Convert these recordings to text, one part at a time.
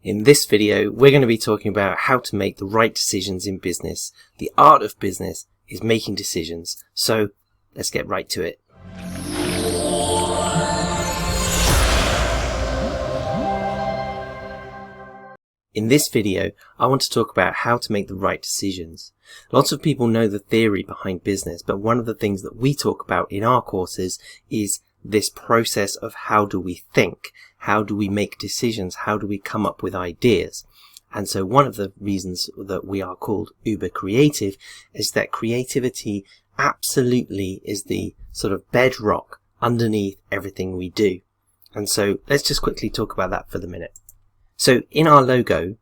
In this video, we're going to be talking about how to make the right decisions in business. The art of business is making decisions. So let's get right to it. In this video, I want to talk about how to make the right decisions. Lots of people know the theory behind business, but one of the things that we talk about in our courses is this process of how do we think? How do we make decisions? How do we come up with ideas? And so one of the reasons that we are called Uber Creative is that creativity absolutely is the sort of bedrock underneath everything we do. And so let's just quickly talk about that for the minute. So in our logo,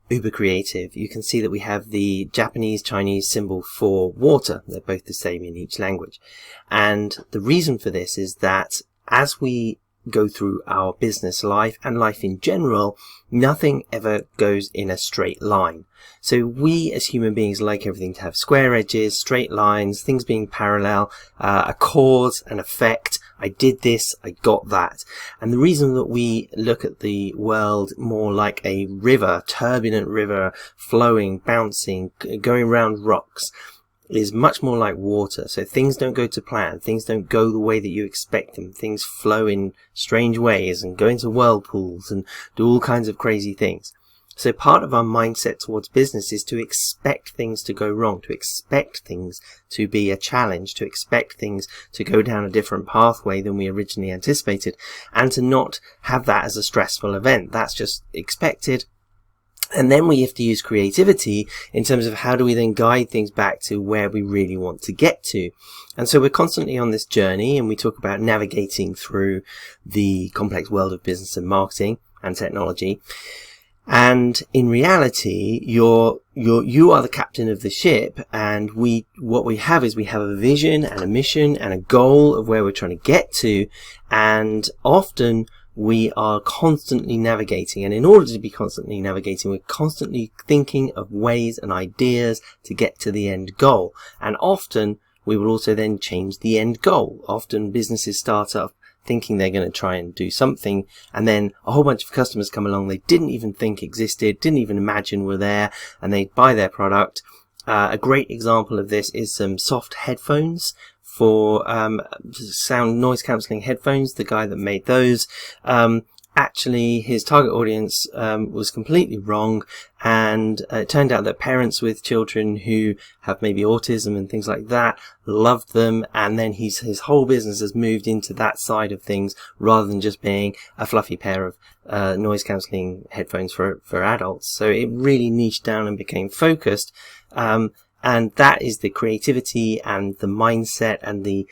Uber Creative, you can see that we have the Japanese-Chinese symbol for water. They're both the same in each language. And the reason for this is that as we go through our business life and life in general, nothing ever goes in a straight line. So we as human beings like everything to have square edges, straight lines, things being parallel, a cause, an effect. I did this, I got that. And the reason that we look at the world more like a river, turbulent river, flowing, bouncing, going around rocks, is much more like water. So things don't go to plan, things don't go the way that you expect them, things flow in strange ways and go into whirlpools and do all kinds of crazy things. So part of our mindset towards business is to expect things to go wrong, to expect things to be a challenge, to expect things to go down a different pathway than we originally anticipated, and to not have that as a stressful event. That's just expected. And then we have to use creativity in terms of how do we then guide things back to where we really want to get to. And so we're constantly on this journey, and we talk about navigating through the complex world of business and marketing and technology. And in reality, you are the captain of the ship, and what we have is we have a vision and a mission and a goal of where we're trying to get to, and often we are constantly navigating, and in order to be constantly navigating, we're constantly thinking of ways and ideas to get to the end goal. And often we will also then change the end goal. Often businesses start up thinking they're going to try and do something, and then a whole bunch of customers come along they didn't even think existed, didn't even imagine were there, and they buy their product. A great example of this is some soft headphones for sound noise cancelling headphones. The guy that made those, actually his target audience was completely wrong, and it turned out that parents with children who have maybe autism and things like that loved them, and then his whole business has moved into that side of things rather than just being a fluffy pair of noise cancelling headphones for adults. So it really niched down and became focused, and that is the creativity and the mindset and the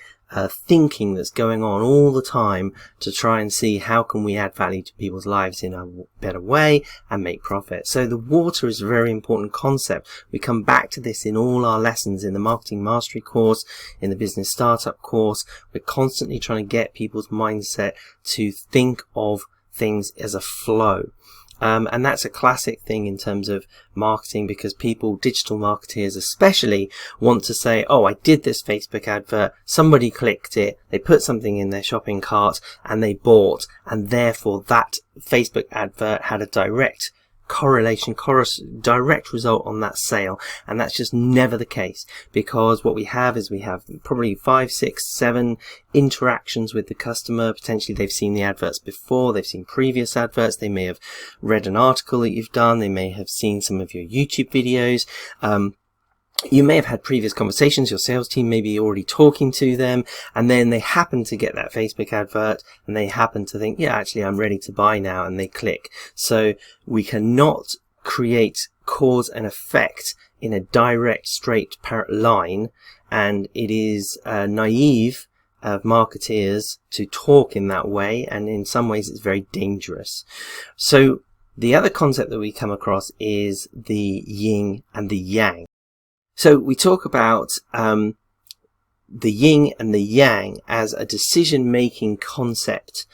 thinking that's going on all the time to try and see how can we add value to people's lives in a better way and make profit. So the water is a very important concept. We come back to this in all our lessons in the Marketing Mastery course, in the Business Startup course. We're constantly trying to get people's mindset to think of things as a flow. And that's a classic thing in terms of marketing, because people, digital marketeers especially, want to say, oh, I did this Facebook advert, somebody clicked it, they put something in their shopping cart and they bought, and therefore that Facebook advert had a direct correlation, direct result on that sale. And that's just never the case, because what we have is we have probably 5, 6, 7 interactions with the customer. Potentially they've seen the adverts before, they've seen previous adverts, they may have read an article that you've done, they may have seen some of your YouTube videos, you may have had previous conversations, your sales team may be already talking to them, and then they happen to get that Facebook advert and they happen to think, yeah, actually I'm ready to buy now, and they click. So we cannot create cause and effect in a direct, straight line, and it is naive of marketeers to talk in that way, and in some ways it's very dangerous. So the other concept that we come across is the yin and the yang. So we talk about the yin and the yang as a decision-making concept.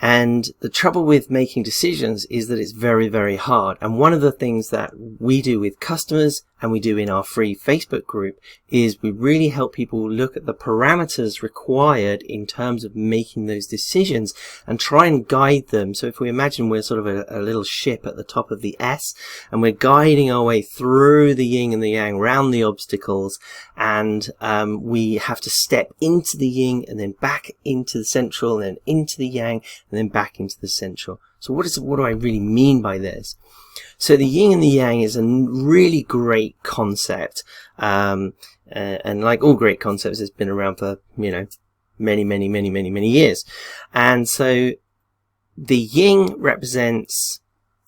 And the trouble with making decisions is that it's very, very hard. And one of the things that we do with customers and we do in our free Facebook group is we really help people look at the parameters required in terms of making those decisions and try and guide them. So if we imagine we're sort of a little ship at the top of the S, and we're guiding our way through the yin and the yang, round the obstacles, and we have to step into the yin and then back into the central and then into the yang and then back into the central. So what do I really mean by this? So the yin and the yang is a really great concept, and like all great concepts, it's been around for, many years. And so the yin represents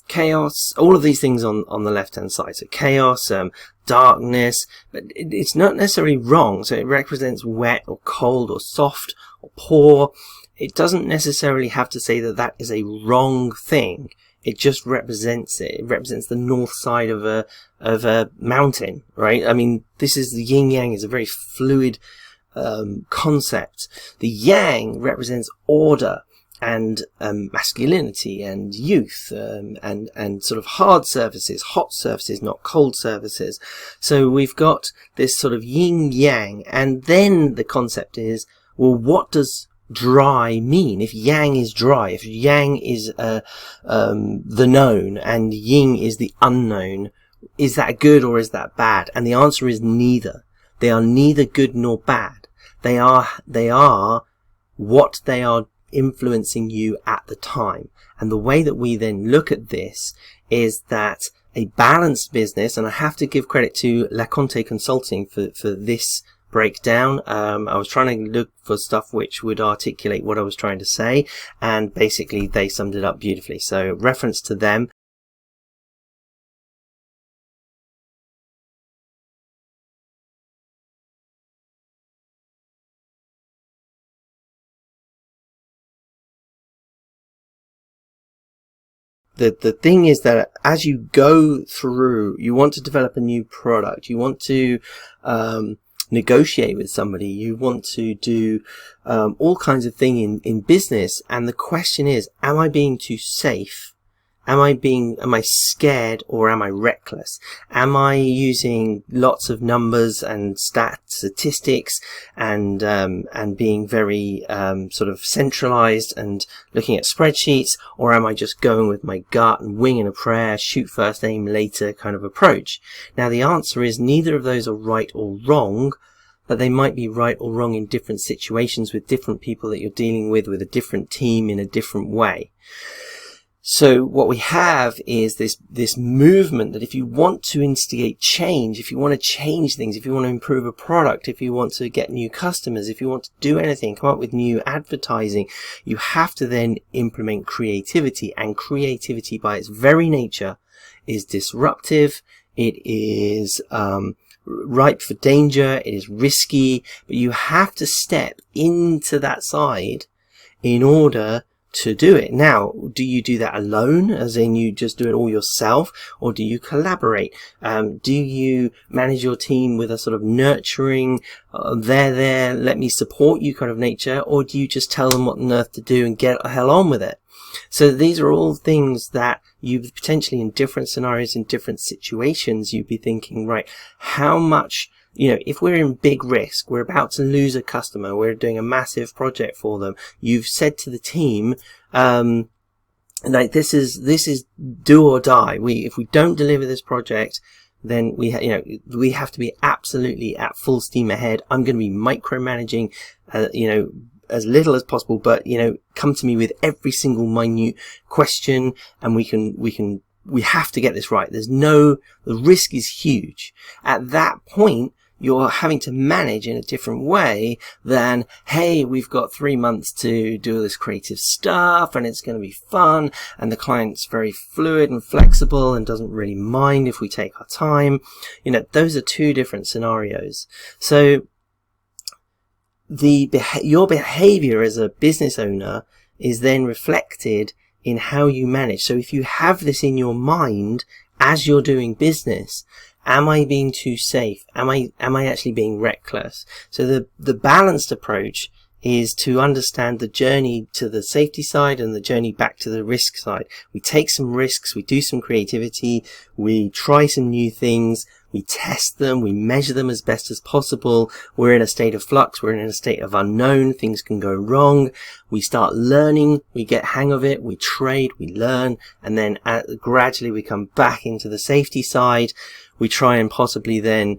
chaos, all of these things on the left hand side. So chaos, darkness, but it's not necessarily wrong. So it represents wet or cold or soft or poor. It doesn't necessarily have to say that that is a wrong thing. It just represents it. It represents the north side of a mountain, right? I mean, this is the yin yang is a very fluid concept. The yang represents order and masculinity and youth, and sort of hard surfaces, hot surfaces, not cold surfaces. So we've got this sort of yin yang, and then the concept is, well, what does dry mean? If yang is dry, if yang is the known and yin is the unknown, is that good or is that bad? And the answer is neither. They are neither good nor bad. They are what they are influencing you at the time. And the way that we then look at this is that a balanced business, and I have to give credit to LeConte Consulting for this breakdown. I was trying to look for stuff which would articulate what I was trying to say, and basically they summed it up beautifully. So reference to them. The thing is that as you go through, you want to develop a new product, you want to negotiate with somebody, you want to do all kinds of things in business, and the question is, am I being too safe? Am I scared, or am I reckless? Am I using lots of numbers and statistics and being very sort of centralized and looking at spreadsheets, or am I just going with my gut and winging a prayer, shoot first, aim later kind of approach? Now the answer is neither of those are right or wrong, but they might be right or wrong in different situations with different people that you're dealing with a different team in a different way. So what we have is this movement that if you want to instigate change, if you want to change things, if you want to improve a product, if you want to get new customers, if you want to do anything, come up with new advertising, you have to then implement creativity. And creativity by its very nature is disruptive. It is ripe for danger. It is risky, but you have to step into that side in order to do it. Now, do you do that alone, as in you just do it all yourself, or do you collaborate? Do you manage your team with a sort of nurturing, there, let me support you kind of nature, or do you just tell them what on earth to do and get the hell on with it? So these are all things that you potentially, in different scenarios, in different situations, you'd be thinking, right, how much, if we're in big risk, we're about to lose a customer, we're doing a massive project for them, you've said to the team, like, this is do or die. If we don't deliver this project, then we have to be absolutely at full steam ahead. I'm going to be micromanaging, as little as possible, but come to me with every single minute question, and we have to get this right. The risk is huge. At that point, you're having to manage in a different way than, hey, we've got 3 months to do all this creative stuff and it's going to be fun, and the client's very fluid and flexible and doesn't really mind if we take our time. Those are two different scenarios. So your behavior as a business owner is then reflected in how you manage. So if you have this in your mind as you're doing business, am I being too safe? Am I actually being reckless? So the balanced approach is to understand the journey to the safety side and the journey back to the risk side. We take some risks, we do some creativity, we try some new things, we test them, we measure them as best as possible. We're in a state of flux, we're in a state of unknown, things can go wrong. We start learning, we get hang of it, we trade, we learn, and then gradually we come back into the safety side. We try and possibly then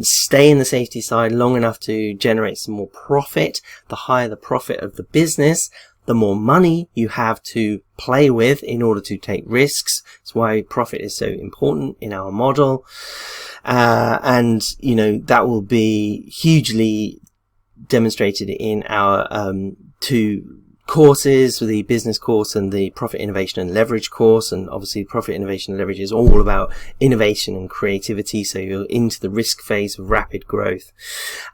stay in the safety side long enough to generate some more profit. The higher the profit of the business, the more money you have to play with in order to take risks. That's why profit is so important in our model. And, you know, that will be hugely demonstrated in our two courses, the business course and the profit, innovation and leverage course. And obviously profit, innovation and leverage is all about innovation and creativity, so you're into the risk phase of rapid growth.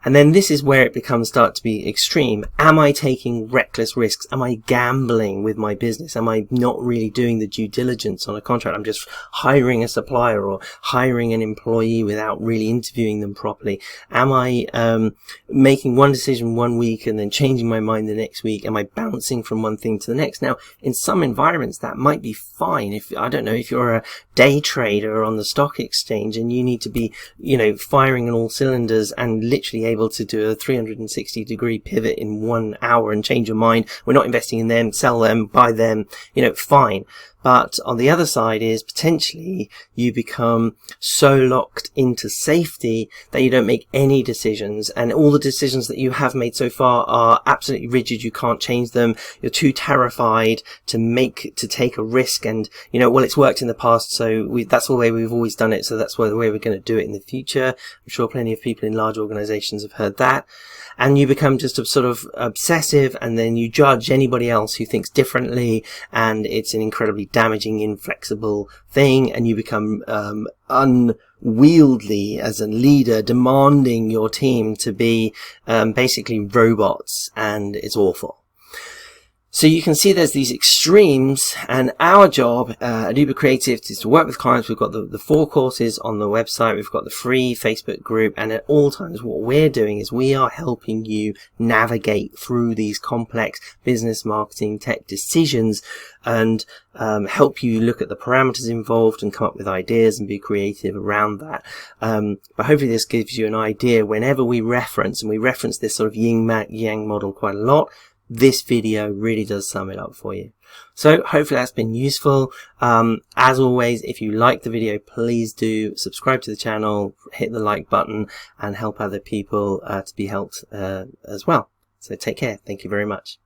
And then this is where it start to be extreme. Am I taking reckless risks? Am I gambling with my business? Am I not really doing the due diligence on a contract? I'm just hiring a supplier or hiring an employee without really interviewing them properly. Am I making one decision one week and then changing my mind the next week? Am I bouncing from one thing to the next? Now, in some environments that might be fine. If, I don't know, if you're a day trader on the stock exchange and you need to be, you know, firing on all cylinders and literally able to do a 360-degree pivot in 1 hour and change your mind, we're not investing in them, sell them, buy them, you know, fine. But on the other side is potentially you become so locked into safety that you don't make any decisions, and all the decisions that you have made so far are absolutely rigid. You can't change them. You're too terrified to take a risk, and you know, well, it's worked in the past, so that's the way we've always done it, so that's the way we're going to do it in the future. I'm sure plenty of people in large organizations have heard that. And you become just a sort of obsessive, and then you judge anybody else who thinks differently, and it's an incredibly damaging, inflexible thing, and you become unwieldy as a leader, demanding your team to be basically robots, and it's awful. So you can see there's these extremes, and our job at Uber Creative is to work with clients. We've got the 4 courses on the website. We've got the free Facebook group, and at all times what we're doing is we are helping you navigate through these complex business, marketing, tech decisions, and help you look at the parameters involved and come up with ideas and be creative around that. But hopefully this gives you an idea. Whenever we reference, and we reference this sort of yin-yang model quite a lot, this video really does sum it up for you. So hopefully that's been useful. As always, if you like the video, please do subscribe to the channel, hit the like button, and help other people to be helped as well. So take care. Thank you very much.